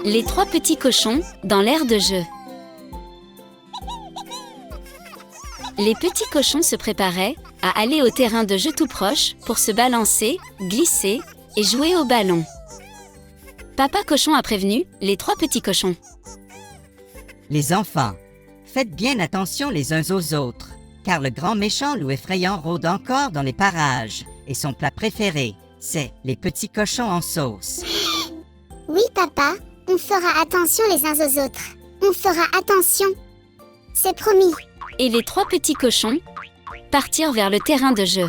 Les trois petits cochons dans l'aire de jeu. Les petits cochons se préparaient à aller au terrain de jeu tout proche pour se balancer, glisser et jouer au ballon. Papa Cochon a prévenu les trois petits cochons. Les enfants, faites bien attention les uns aux autres, car le grand méchant loup effrayant rôde encore dans les parages, et son plat préféré, c'est les petits cochons en sauce. Oui, papa, on fera attention les uns aux autres. On fera attention. C'est promis. Et les trois petits cochons partirent vers le terrain de jeu.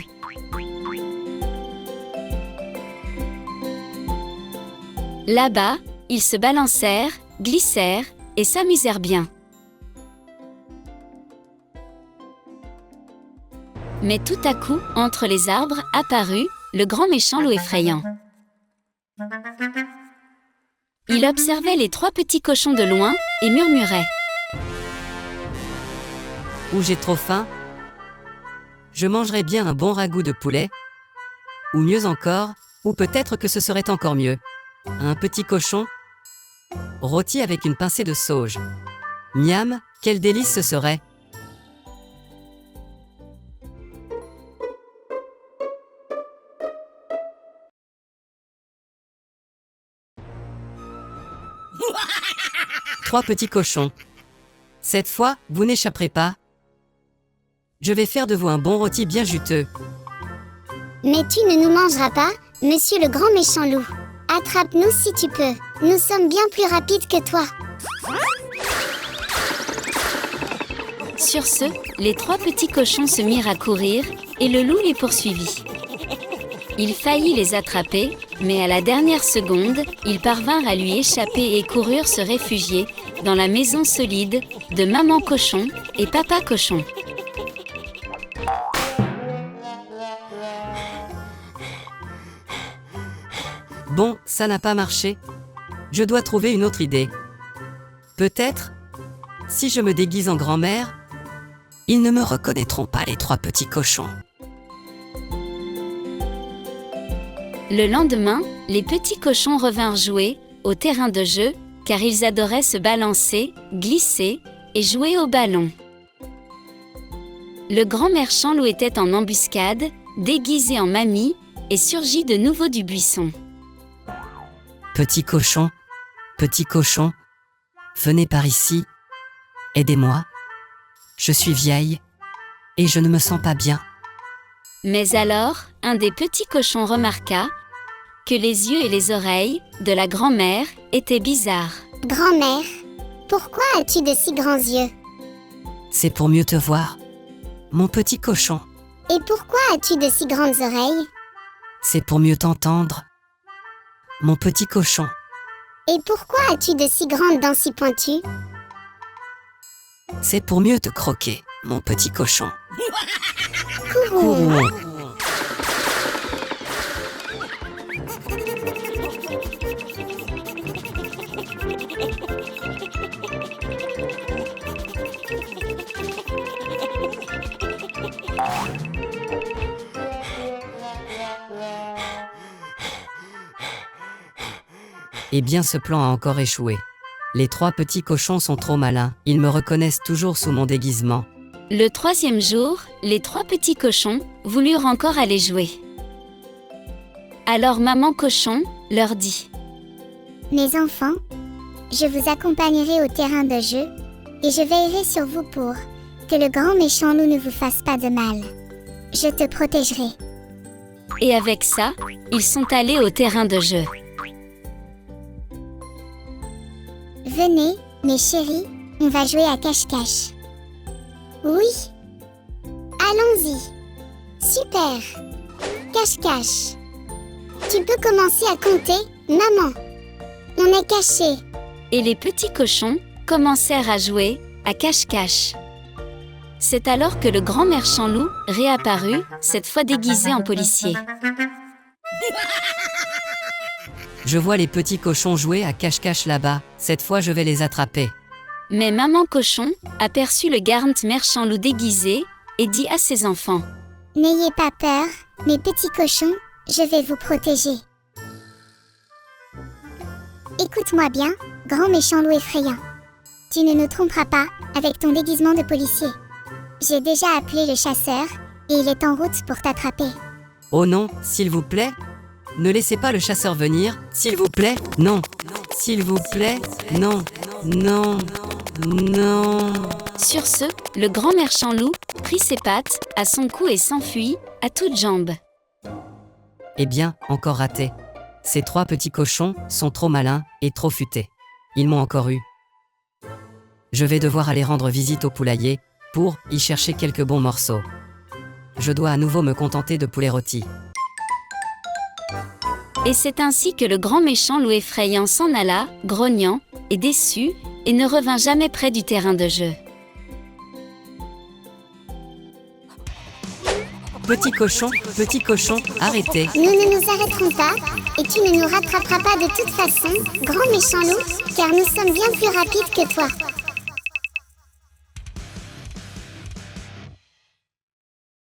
Là-bas, ils se balancèrent, glissèrent et s'amusèrent bien. Mais tout à coup, entre les arbres, apparut le grand méchant loup effrayant. Il observait les trois petits cochons de loin et murmurait. Ou j'ai trop faim, je mangerais bien un bon ragoût de poulet, ou mieux encore, ou peut-être que ce serait encore mieux, un petit cochon rôti avec une pincée de sauge. Miam, quel délice ce serait! Trois petits cochons. Cette fois, vous n'échapperez pas. Je vais faire de vous un bon rôti bien juteux. Mais tu ne nous mangeras pas, monsieur le grand méchant loup. Attrape-nous si tu peux. Nous sommes bien plus rapides que toi. Sur ce, les trois petits cochons se mirent à courir et le loup les poursuivit. Il faillit les attraper, mais à la dernière seconde, ils parvinrent à lui échapper et coururent se réfugier dans la maison solide de Maman Cochon et Papa Cochon. Bon, ça n'a pas marché. Je dois trouver une autre idée. Peut-être, si je me déguise en grand-mère, ils ne me reconnaîtront pas les trois petits cochons. Le lendemain, les petits cochons revinrent jouer au terrain de jeu car ils adoraient se balancer, glisser et jouer au ballon. Le grand méchant loup était en embuscade, déguisé en mamie et surgit de nouveau du buisson. Petit cochon, venez par ici, aidez-moi. Je suis vieille et je ne me sens pas bien. Mais alors, un des petits cochons remarqua que les yeux et les oreilles de la grand-mère étaient bizarres. Grand-mère, pourquoi as-tu de si grands yeux? C'est pour mieux te voir, mon petit cochon. Et pourquoi as-tu de si grandes oreilles? C'est pour mieux t'entendre, mon petit cochon. Et pourquoi as-tu de si grandes dents si pointues? C'est pour mieux te croquer, mon petit cochon. Courons. Eh bien, ce plan a encore échoué. Les trois petits cochons sont trop malins, ils me reconnaissent toujours sous mon déguisement. Le troisième jour, les trois petits cochons voulurent encore aller jouer. Alors Maman Cochon leur dit: Mes enfants, je vous accompagnerai au terrain de jeu et je veillerai sur vous pour que le grand méchant loup ne vous fasse pas de mal. Je te protégerai. Et avec ça, ils sont allés au terrain de jeu. Venez, mes chéris, on va jouer à cache-cache. Oui. Allons-y. Super. Cache-cache. Tu peux commencer à compter, maman. On est cachés. Et les petits cochons commencèrent à jouer à cache-cache. C'est alors que le grand méchant loup réapparut, cette fois déguisé en policier. Je vois les petits cochons jouer à cache-cache là-bas, cette fois je vais les attraper. Mais Maman Cochon aperçut le grand méchant loup déguisé et dit à ses enfants: N'ayez pas peur, mes petits cochons, je vais vous protéger. Écoute-moi bien, Grand méchant loup effrayant. Tu ne nous tromperas pas avec ton déguisement de policier. J'ai déjà appelé le chasseur et il est en route pour t'attraper. Oh non, s'il vous plaît. Ne laissez pas le chasseur venir, s'il vous plaît. Non. S'il vous plaît. Non. Non. Non. Sur ce, le grand méchant loup prit ses pattes à son cou et s'enfuit à toutes jambes. Eh bien, encore raté. Ces 3 petits cochons sont trop malins et trop futés. Ils m'ont encore eu. Je vais devoir aller rendre visite au poulailler pour y chercher quelques bons morceaux. Je dois à nouveau me contenter de poulet rôti. Et c'est ainsi que le grand méchant loup effrayant s'en alla, grognant et déçu, et ne revint jamais près du terrain de jeu. Petit cochon, arrêtez. Nous ne nous arrêterons pas et tu ne nous rattraperas pas de toute façon, grand méchant loup, car nous sommes bien plus rapides que toi.